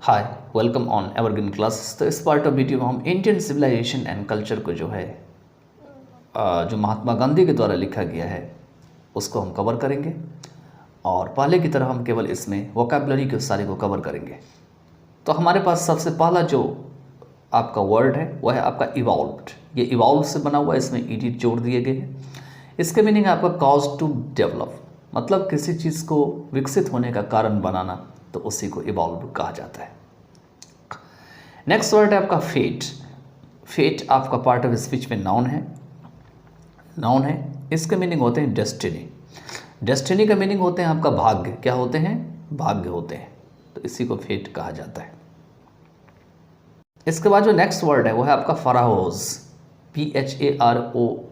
Hi, welcome on evergreen classes. तो इस part of video में हम इंडियन सिविलाइजेशन एंड कल्चर को जो है जो महात्मा गांधी के द्वारा लिखा गया है उसको हम कवर करेंगे। और पहले की तरह हम केवल इसमें वोकैबुलरी के सारे को कवर करेंगे। तो हमारे पास सबसे पहला जो आपका वर्ड है वह है आपका इवॉल्व्ड। ये इवॉल्व से बना हुआ है, इसमें ईडी जोड़ दिए गए हैं। इसके मीनिंग है आपका कॉज टू डेवलप, मतलब किसी चीज़ को विकसित होने का कारण बनाना, तो उसी को इवॉल्व कहा जाता है। नेक्स्ट वर्ड है आपका फेट। फेट आपका पार्ट ऑफ स्पीच में नाउन है। इसके मीनिंग होते हैं डेस्टिनी। डेस्टिनी का मीनिंग होते हैं आपका भाग्य। क्या होते हैं? भाग्य होते हैं। तो इसी को फेट कहा जाता है। इसके बाद जो नेक्स्ट वर्ड है वो है आपका फराहोज। PHARAOHS।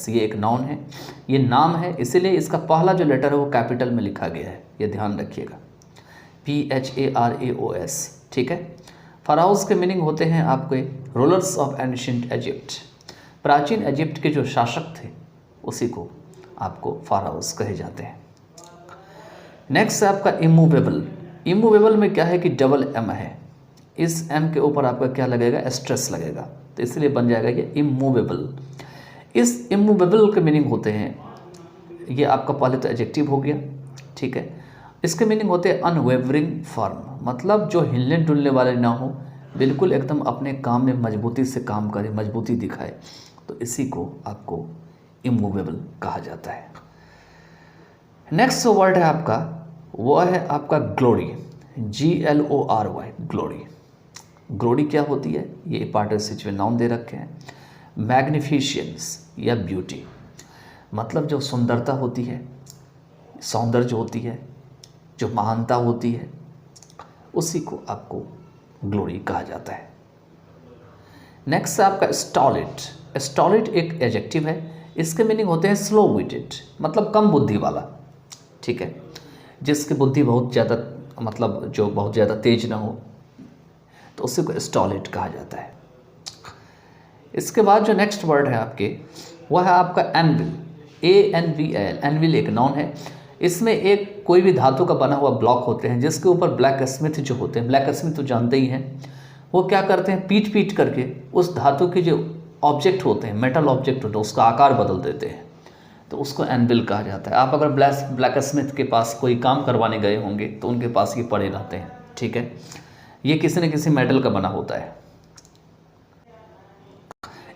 ये एक नाउन है, ये नाम है, इसीलिए इसका पहला जो लेटर है वो कैपिटल में लिखा गया है, ये ध्यान रखिएगा। PHARAOS, ठीक है। फराउज के मीनिंग होते हैं आपके रूलर्स ऑफ एंशिएंट इजिप्ट। प्राचीन इजिप्ट के जो शासक थे उसी को आपको फराउज कहे जाते हैं। नेक्स्ट है आपका इमूवेबल। इमूवेबल में क्या है कि डबल एम है, इस एम के ऊपर आपका क्या लगेगा? स्ट्रेस लगेगा, तो इसलिए बन जाएगा ये इमूवेबल। इस इमूवेबल के मीनिंग होते हैं, ये आपका पहले तो एडजेक्टिव हो गया, ठीक है। इसके मीनिंग होते हैं अनवेवरिंग फर्म, मतलब जो हिलने डुलने वाले ना हो, बिल्कुल एकदम अपने काम में मजबूती से काम करे, मजबूती दिखाए, तो इसी को आपको इमूवेबल कहा जाता है। नेक्स्ट जो वर्ड है आपका वो है आपका ग्लोरी। GLORY, glory. ग्लोरी क्या होती है? ये पार्ट ऑफ स्पीच में नाउन दे रखे हैं। मैग्निफिशियंस या ब्यूटी, मतलब जो सुंदरता होती है, सौंदर्य होती है, जो महानता होती है, उसी को आपको ग्लोरी कहा जाता है। नेक्स्ट है आपका स्टॉलिड। स्टॉलिड एक एडजेक्टिव है, इसके मीनिंग होते हैं स्लो विटेड, मतलब कम बुद्धि वाला, ठीक है। जिसकी बुद्धि बहुत ज़्यादा, मतलब जो बहुत ज़्यादा तेज ना हो, तो उसी को स्टॉलिड कहा जाता है। इसके बाद जो नेक्स्ट वर्ड है आपके वह है आपका एनविल। ANVIL। एनविल एक नाउन है, इसमें एक कोई भी धातु का बना हुआ ब्लॉक होते हैं जिसके ऊपर ब्लैक स्मिथ जो होते हैं, ब्लैक स्मिथ तो जानते ही हैं, वो क्या करते हैं, पीट पीट करके उस धातु के जो ऑब्जेक्ट होते हैं, मेटल ऑब्जेक्ट होते हैं, उसका आकार बदल देते हैं, तो उसको एनविल कहा जाता है। आप अगर ब्लैक स्मिथ के पास कोई काम करवाने गए होंगे तो उनके पास ये पड़े रहते हैं, ठीक है। ये किसी न किसी मेटल का बना होता है।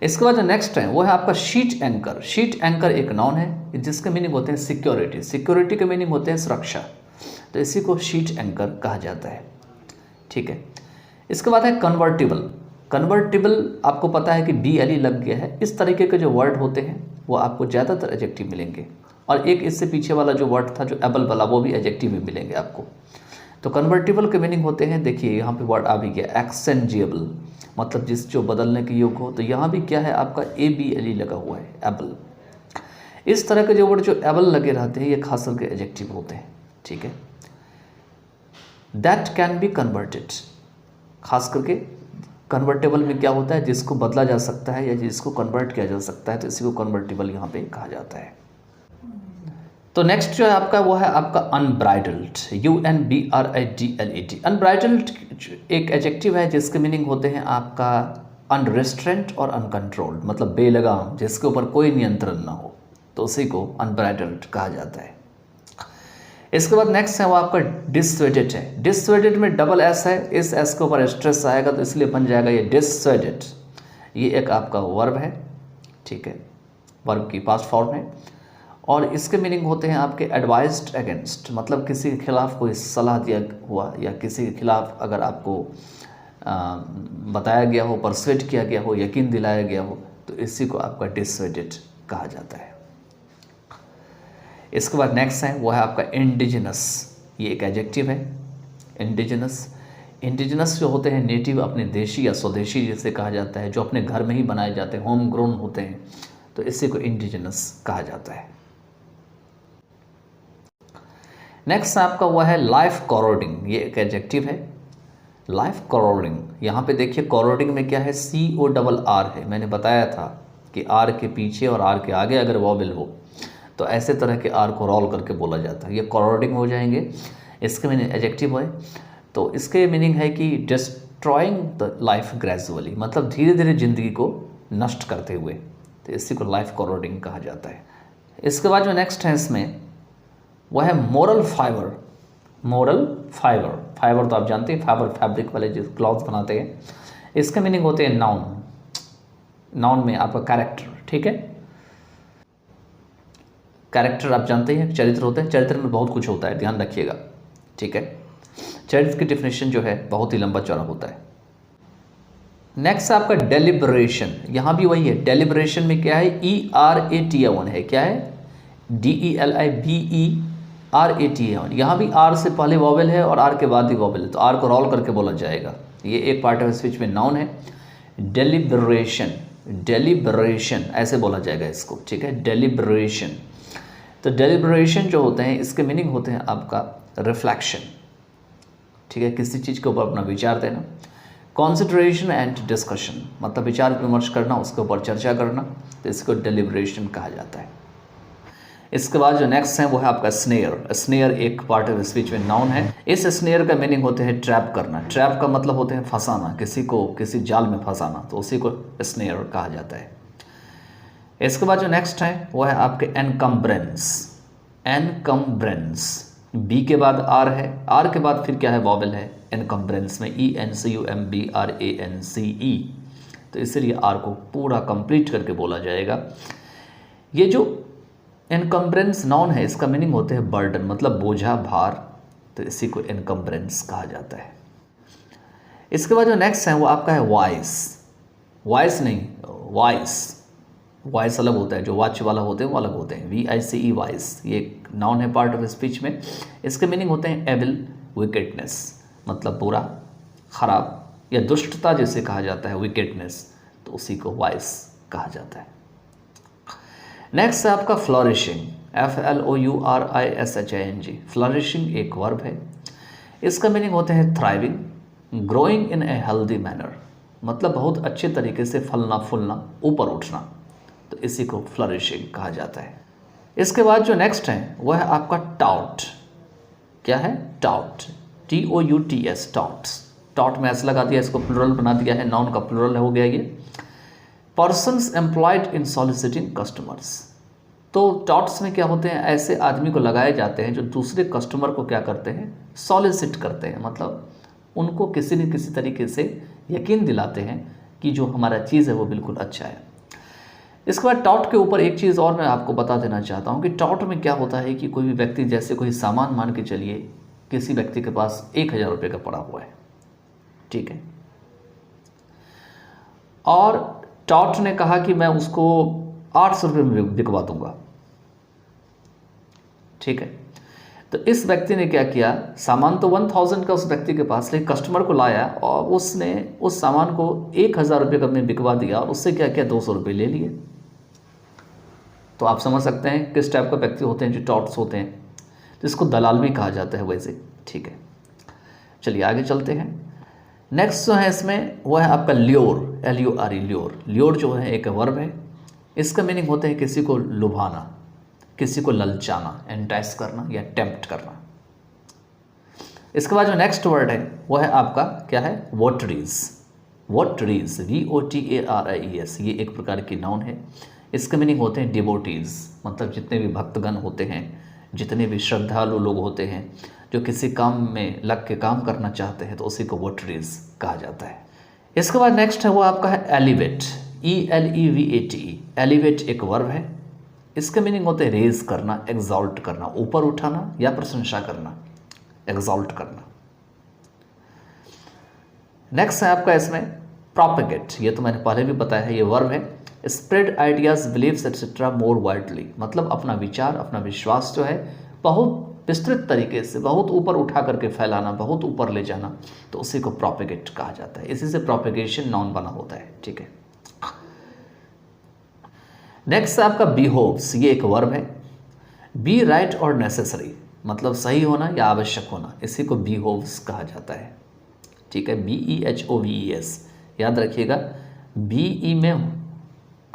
इसके बाद जो नेक्स्ट है वो है आपका शीट एंकर। शीट एंकर एक नाउन है जिसके मीनिंग होते हैं सिक्योरिटी। सिक्योरिटी के मीनिंग होते हैं सुरक्षा, तो इसी को शीट एंकर कहा जाता है, ठीक है। इसके बाद है कन्वर्टिबल। कन्वर्टिबल आपको पता है कि BLE लग गया है। इस तरीके के जो वर्ड होते हैं वो आपको ज़्यादातर एडजेक्टिव मिलेंगे, और एक इससे पीछे वाला जो वर्ड था जो एबल वाला, वो भी एडजेक्टिव में मिलेंगे आपको। तो कन्वर्टिबल के मीनिंग होते हैं, देखिए यहाँ पे वर्ड आ भी गया, एक्सचेंजेबल, मतलब जिस जो बदलने के योग्य हो। तो यहाँ भी क्या है आपका ABLE लगा हुआ है, एबल। इस तरह के जो वर्ड जो एबल लगे रहते हैं ये खास करके एडजेक्टिव होते हैं, ठीक है। दैट कैन बी कन्वर्टेड, खास करके कन्वर्टेबल में क्या होता है, जिसको बदला जा सकता है या जिसको कन्वर्ट किया जा सकता है, तो इसी को कन्वर्टेबल यहाँ पे कहा जाता है। तो नेक्स्ट जो है आपका वो है आपका अनब्राइडल्ड। UNBRIDLED। अनब्राइडल्ड एक एडजेक्टिव है जिसके मीनिंग होते हैं आपका अनरेस्ट्रेंट और अनकंट्रोल्ड, मतलब बेलगाम, जिसके ऊपर कोई नियंत्रण ना हो, तो उसी को अनब्राइडल्ड कहा जाता है। इसके बाद नेक्स्ट है वो आपका डिसवेडेड है। डिसवेडेड में डबल S है, इस S के ऊपर स्ट्रेस आएगा, तो इसलिए बन जाएगा ये डिसवेडेड। ये एक आपका वर्ब है, ठीक है, वर्ब की पास्ट फॉर्म है, और इसके मीनिंग होते हैं आपके एडवाइज्ड अगेंस्ट, मतलब किसी के खिलाफ कोई सलाह दिया हुआ या किसी के खिलाफ अगर आपको बताया गया हो, परसुएड किया गया हो, यकीन दिलाया गया हो, तो इसी को आपका डिसवेडेड कहा जाता है। इसके बाद नेक्स्ट है वो है आपका इंडिजिनस। ये एक एडजेक्टिव है, इंडिजिनस। इंडिजिनस जो होते हैं नेटिव, अपने देशी या स्वदेशी जिसे कहा जाता है, जो अपने घर में ही बनाए जाते हैं, होम ग्रोन होते हैं, तो इसी को इंडिजिनस कहा जाता है। नेक्स्ट आपका वह है लाइफ कॉरोडिंग। ये एक एडजेक्टिव है, लाइफ कॉरोडिंग। यहाँ पे देखिए कॉरोडिंग में क्या है, CORR है। मैंने बताया था कि R के पीछे और R के आगे अगर वॉवेल हो तो ऐसे तरह के R को रोल करके बोला जाता है, ये कॉरोडिंग हो जाएंगे। इसके मीनिंग एडजेक्टिव है, तो इसके मीनिंग है कि डिस्ट्रॉइंग द लाइफ ग्रेजुअली, मतलब धीरे धीरे ज़िंदगी को नष्ट करते हुए, तो इसी को लाइफ कॉरोडिंग कहा जाता है। इसके बाद जो नेक्स्ट है इसमें वह है moral fibre. Moral fibre, fibre तो आप जानते हैं, फाइबर फैब्रिक वाले जो क्लॉथ बनाते हैं। इसके मीनिंग होते हैं नाउन, नाउन में आपका कैरेक्टर, ठीक है। कैरेक्टर आप जानते हैं चरित्र होते हैं, चरित्र में बहुत कुछ होता है, ध्यान रखिएगा, ठीक है। चरित्र की डेफिनेशन जो है बहुत ही लंबा चौड़ा होता है। नेक्स्ट आपका डेलिब्रेशन, यहाँ भी वही है। डेलिब्रेशन में क्या है, ERATAON है, क्या है, DELIBERATAON। यहाँ भी आर से पहले वॉवेल है और आर के बाद ही वॉवेल है, तो आर को रोल करके बोला जाएगा। ये एक पार्ट ऑफ स्पीच में नाउन है। डेलिब्रेशन, डेलिब्रेशन ऐसे बोला जाएगा इसको, ठीक है, डेलिब्रेशन। तो डेलिब्रेशन जो होते हैं इसके मीनिंग होते हैं आपका रिफ्लेक्शन, ठीक है, किसी चीज़ के ऊपर अपना विचार देना। कॉन्सिडरेशन एंड डिस्कशन, मतलब विचार विमर्श करना, उसके ऊपर चर्चा करना, तो इसको डेलिब्रेशन कहा जाता है। इसके बाद जो नेक्स्ट है वो है आपका स्नेयर। स्नेयर एक पार्ट ऑफ स्पीच में नाउन है। इस स्नेयर का मीनिंग होते हैं ट्रैप करना। ट्रैप का मतलब होते हैं फंसाना, किसी को किसी जाल में फंसाना, तो उसी को स्नेयर कहा जाता है। इसके बाद जो नेक्स्ट है वो है आपके एनकम्ब्रेंस। एनकम्ब्रेंस, बी के बाद आर है, आर के बाद फिर क्या है, वॉवेल है। एनकम्ब्रेंस में ENCUMBRANCE, तो इसलिए आर को पूरा कंप्लीट करके बोला जाएगा। ये जो एनकम्ब्रेंस नाउन है इसका मीनिंग होते हैं बर्डन, मतलब बोझा, भार, तो इसी को एनकम्ब्रेंस कहा जाता है। इसके बाद जो नेक्स्ट है वो आपका है वॉइस। वॉइस नहीं, वॉइस, वॉइस अलग होता है, जो वॉच वाला होते हैं वो अलग होते हैं। VICE वॉइस, ये एक नाउन है पार्ट ऑफ स्पीच में। इसके मीनिंग होते हैं एविल, विकेटनेस, मतलब बुरा, खराब या दुष्टता जिसे कहा जाता है, विकेटनेस, तो उसी को वॉइस कहा जाता है। नेक्स्ट है आपका फ्लरिशिंग। FLOURISHING, फ्लरिशिंग एक वर्ब है। इसका मीनिंग होते हैं thriving, growing in a healthy manner, मतलब बहुत अच्छे तरीके से फलना फूलना, ऊपर उठना, तो इसी को फ्लरिशिंग कहा जाता है। इसके बाद जो नेक्स्ट है वह है आपका टाउट। क्या है, टाउट, TOUTS, टाउट्स। टाउट में ऐसा लगा दिया, इसको प्लुरल बना दिया है, नाउन का प्लुरल हो गया ये। Persons employed in soliciting customers, तो टॉट्स में क्या होते हैं, ऐसे आदमी को लगाए जाते हैं जो दूसरे कस्टमर को क्या करते हैं, सॉलिसिट करते हैं, मतलब उनको किसी न किसी तरीके से यकीन दिलाते हैं कि जो हमारा चीज़ है वो बिल्कुल अच्छा है। इसके बाद टॉट के ऊपर एक चीज़ और मैं आपको बता देना चाहता हूँ कि टॉट में क्या होता है कि कोई भी व्यक्ति, जैसे कोई सामान मान के चलिए किसी व्यक्ति के पास 1000 रुपये का पड़ा हुआ है, ठीक है, और टॉट ने कहा कि मैं उसको 800 रुपये में बिकवा दूंगा, ठीक है। तो इस व्यक्ति ने क्या किया, सामान तो 1000 का उस व्यक्ति के पास, लेकिन कस्टमर को लाया और उसने उस सामान को 1000 रुपये का में बिकवा दिया और उससे क्या किया, 200 रुपये ले लिए। तो आप समझ सकते हैं किस टाइप का व्यक्ति होते हैं जो टॉट्स होते हैं, तो इसको दलाल भी कहा जाता है वैसे, ठीक है। चलिए आगे चलते हैं। नेक्स्ट जो है इसमें वो है आपका ल्योर, LURE, ल्योर। ल्योर जो है एक वर्ब है। इसका मीनिंग होता है किसी को लुभाना, किसी को ललचाना, एंटाइस करना या टेम्प्ट करना। इसके बाद जो नेक्स्ट वर्ड है वो है आपका क्या है, वोटरीज। वोटरीज, VOTARIES, ये एक प्रकार की नाउन है। इसके मीनिंग होते हैं डिवोटीज, मतलब जितने भी भक्तगण होते हैं, जितने भी श्रद्धालु लोग होते हैं जो किसी काम में लग के काम करना चाहते हैं, तो उसी को वोटरीज कहा जाता है। इसके बाद नेक्स्ट है वो आपका है एलिवेट, ELEVATE। एलिवेट एक वर्ब है। इसके मीनिंग होते हैं रेज करना, एग्जॉल्ट करना, ऊपर उठाना या प्रशंसा करना, एग्जॉल्ट करना। नेक्स्ट है आपका इसमें प्रोपेगेट, ये तो मैंने पहले भी बताया है, ये वर्ब है। Spread ideas, beliefs etcetera more widely, मतलब अपना विचार, अपना विश्वास जो है बहुत विस्तृत तरीके से, बहुत ऊपर उठा करके फैलाना, बहुत ऊपर ले जाना, तो उसी को प्रोपेगेट कहा जाता है। इसी से प्रोपेगेशन नाउन बना होता है, ठीक है। नेक्स्ट आपका बिहोव्स, ये एक वर्ब है। बी राइट और नेसेसरी, मतलब सही होना या आवश्यक होना, इसी को बिहोव्स कहा जाता है, ठीक है। BEHOVES, याद रखिएगा, BE में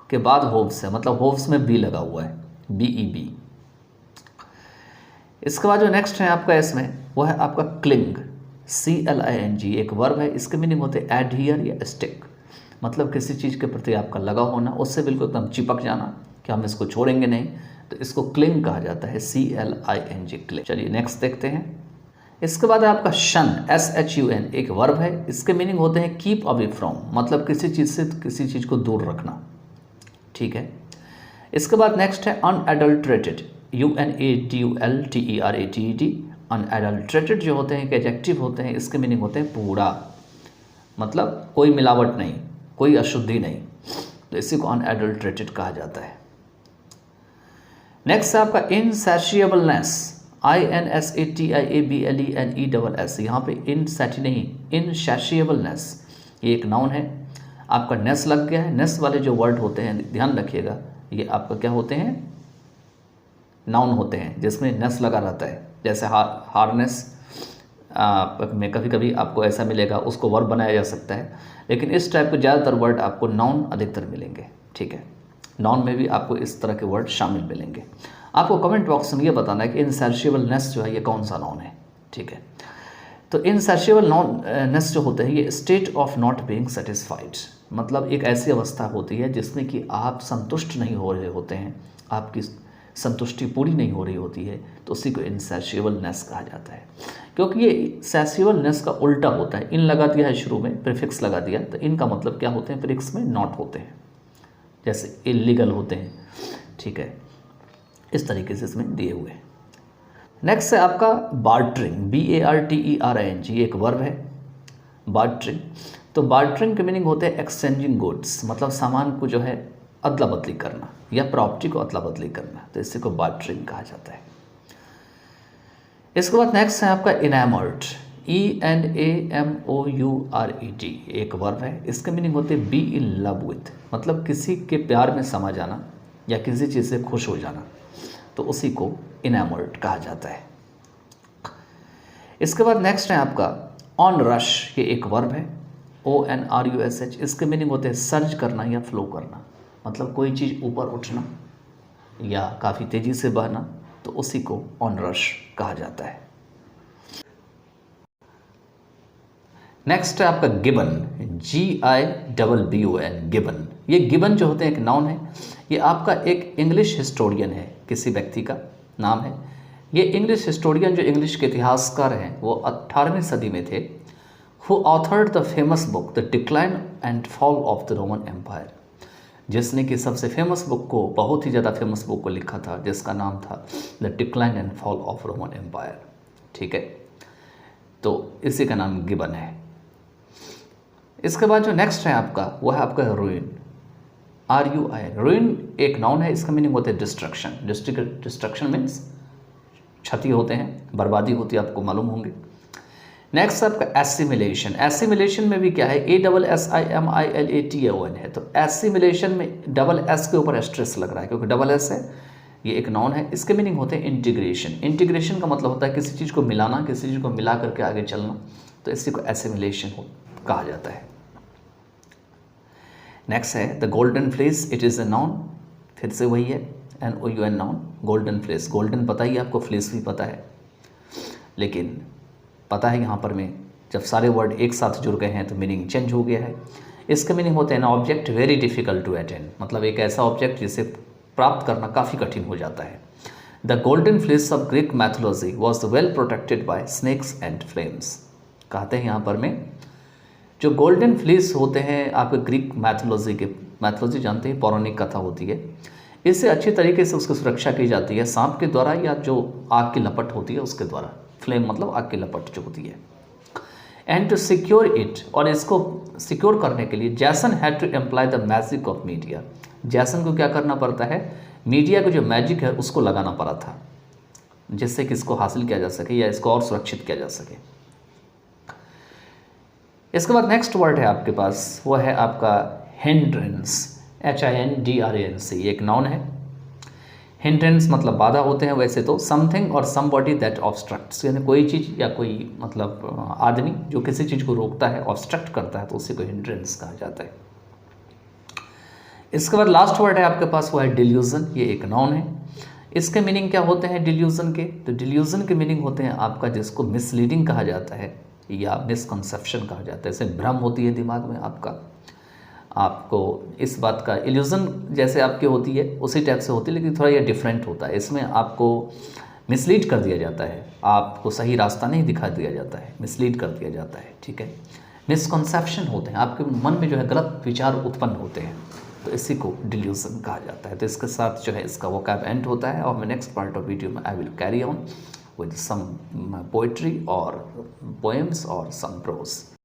के बाद होव्स है, मतलब होव्स में बी लगा हुआ है, BEB। इसके बाद जो नेक्स्ट है आपका इसमें वो है आपका क्लिंग, CLING, एक वर्ब है। इसके मीनिंग होते हैं एडहियर या स्टिक, मतलब किसी चीज़ के प्रति आपका लगा होना, उससे बिल्कुल एकदम चिपक जाना कि हम इसको छोड़ेंगे नहीं, तो इसको क्लिंग कहा जाता है, CLING, क्लिंग। चलिए नेक्स्ट देखते हैं। इसके बाद है आपका शन, SHUN, एक वर्ब है। इसके मीनिंग होते हैं कीप अवे फ्रॉम, मतलब किसी चीज़ से किसी चीज़ को दूर रखना, ठीक है। इसके बाद नेक्स्ट है अनएडल्ट्रेटेड, UNADULTERATED। अनएडल्ट्रेटेड जो होते हैं एक एडजेक्टिव होते हैं, इसके मीनिंग होते हैं पूरा, मतलब कोई मिलावट नहीं, कोई अशुद्धि नहीं, तो इसी को अनएडल्ट्रेटेड कहा जाता है। नेक्स्ट है आपका इनसैटिएबलनेस, INSATIABLENESS, यहाँ पे इनसैटी नहीं, इनसैटिएबलनेस, ये एक नाउन है। आपका नेस लग गया है, नेस वाले जो वर्ड होते हैं ध्यान रखिएगा, ये आपका क्या होते हैं, नाउन होते हैं जिसमें नेस लगा रहता है। जैसे हार्नेस में कभी कभी आपको ऐसा मिलेगा, उसको वर्ब बनाया जा सकता है, लेकिन इस टाइप के ज़्यादातर वर्ड आपको नाउन अधिकतर मिलेंगे, ठीक है। नाउन में भी आपको इस तरह के वर्ड शामिल मिलेंगे। आपको कमेंट बॉक्स में ये बताना है कि इनसैटिएबलनेस जो है ये कौन सा नाउन है, ठीक है। तो इनसैटिएबलनेस जो होते हैं ये state of not being satisfied, मतलब एक ऐसी अवस्था होती है जिसमें कि आप संतुष्ट नहीं हो रहे होते हैं, आपकी संतुष्टि पूरी नहीं हो रही होती है, तो उसी को इनसैटिएबलनेस कहा जाता है। क्योंकि ये सैटिएबलनेस का उल्टा होता है, इन लगा दिया है शुरू में, प्रीफिक्स लगा दिया, तो इनका मतलब क्या होते हैं, प्रीफिक्स में नॉट होते हैं, जैसे इलीगल होते हैं, ठीक है, इस तरीके से इसमें दिए हुए हैं। नेक्स्ट है आपका बार्टरिंग, BARTERING, एक वर्ब है बार्टरिंग। तो बार्टरिंग के मीनिंग होते हैं एक्सचेंजिंग गुड्स, मतलब सामान को जो है अदला बदली करना या प्रॉपर्टी को अदला बदली करना, तो इसी को बार्टरिंग कहा जाता है। इसके बाद नेक्स्ट है आपका इनैमर्ड, ENAMOURED, एक वर्ब है। इसके मीनिंग होते हैं बी इन लव विथ, मतलब किसी के प्यार में समा जाना या किसी चीज़ से खुश हो जाना, तो उसी को इनैमर्ड कहा जाता है। इसके बाद नेक्स्ट है आपका ऑन रश, ये एक वर्ब है, ONRUSH। इसके मीनिंग होते हैं सर्ज करना या फ्लो करना, मतलब कोई चीज़ ऊपर उठना या काफ़ी तेज़ी से बहना, तो उसी को ऑन रश कहा जाता है। नेक्स्ट है आपका गिबन, GIBBON, गिबन। ये गिबन जो होते हैं एक नाउन है, ये आपका एक इंग्लिश हिस्टोरियन है, किसी व्यक्ति का नाम है। ये इंग्लिश हिस्टोरियन जो इंग्लिश के इतिहासकार हैं वो 18वीं सदी में थे, who authored the famous book the decline and fall of the Roman empire, जिसने कि सबसे फेमस बुक को, बहुत ही ज़्यादा फेमस बुक को लिखा था, जिसका नाम था the decline and fall of Roman empire, ठीक है। तो इसी का नाम गिबन है। इसके बाद जो नेक्स्ट है आपका वो है आपका रूइन, RUIN। रूइन एक नाउन है, इसका मीनिंग होता है डिस्ट्रक्शन। डिस्ट्रक्शन मीन्स क्षति होते हैं, बर्बादी होती है, आपको मालूम होंगे। नेक्स्ट आपका एसिमिलेशन। एसिमिलेशन में भी क्या है, ASSIMILATION है, तो एसिमिलेशन में डबल S के ऊपर स्ट्रेस लग रहा है क्योंकि डबल S है, ये एक नाउन है। इसके मीनिंग होते हैं इंटीग्रेशन। इंटीग्रेशन का मतलब होता है किसी चीज़ को मिलाना, किसी चीज़ को मिला करके आगे चलना, तो इसी को एसिमिलेशन कहा जाता है। नेक्स्ट है the golden flesh, it is a noun, फिर से वही है, NOUN, noun. Golden flesh, golden पता ही आपको, फ्लेस भी पता है, लेकिन पता है यहाँ पर में जब सारे वर्ड एक साथ जुड़ गए हैं तो मीनिंग चेंज हो गया है। इसका मीनिंग होता है ना object very difficult to attain, मतलब एक ऐसा ऑब्जेक्ट जिसे प्राप्त करना काफ़ी कठिन हो जाता है। The golden fleece of Greek mythology was well protected by snakes and flames. कहते हैं यहाँ पर में जो गोल्डन फ्लेस होते हैं आपके ग्रीक मैथोलॉजी के, मैथोलॉजी जानते हैं पौराणिक कथा होती है, इससे अच्छी तरीके से उसकी सुरक्षा की जाती है सांप के द्वारा या जो आग की लपट होती है उसके द्वारा। फ्लेम मतलब आग की लपट जो होती है। एंड टू सिक्योर इट, और इसको सिक्योर करने के लिए Jason had to employ the magic of Medea. Jason को क्या करना पड़ता है, मीडिया का जो मैजिक है उसको लगाना पड़ा था, जिससे कि इसको हासिल किया जा सके या इसको और सुरक्षित किया जा सके। इसके बाद नेक्स्ट वर्ड है आपके पास, वो है आपका हिंड्रेंस, HINDRANC, एक नाउन है। हिंड्रेंस मतलब बाधा होते हैं वैसे तो, समथिंग और समबॉडी दैट ऑब्स्ट्रक्ट्स, यानी कोई चीज़ या कोई मतलब आदमी जो किसी चीज़ को रोकता है, ऑब्स्ट्रक्ट करता है, तो उसी को हिंड्रेंस कहा जाता है। इसके बाद लास्ट वर्ड है आपके पास, वो है डिल्यूजन, ये एक नाउन है। इसके मीनिंग क्या होते हैं डिल्यूज़न के? तो डिल्यूज़न के मीनिंग होते हैं आपका जिसको मिसलीडिंग कहा जाता है या मिसकंसेप्शन कहा जाता है। जैसे भ्रम होती है दिमाग में आपको इस बात का इल्यूज़न जैसे आपकी होती है उसी टाइप से होती है, लेकिन थोड़ा ये डिफरेंट होता है। इसमें आपको मिसलीड कर दिया जाता है, आपको सही रास्ता नहीं दिखा दिया जाता है, मिसलीड कर दिया जाता है, ठीक है। मिसकंसेप्शन होते हैं, आपके मन में जो है गलत विचार उत्पन्न होते हैं, तो इसी को डिल्यूज़न कहा जाता है। तो इसके साथ जो है इसका वोकैब एंड होता है, और मैं नेक्स्ट पार्ट ऑफ वीडियो में I will carry on with some poetry और पोएम्स और सम प्रोज।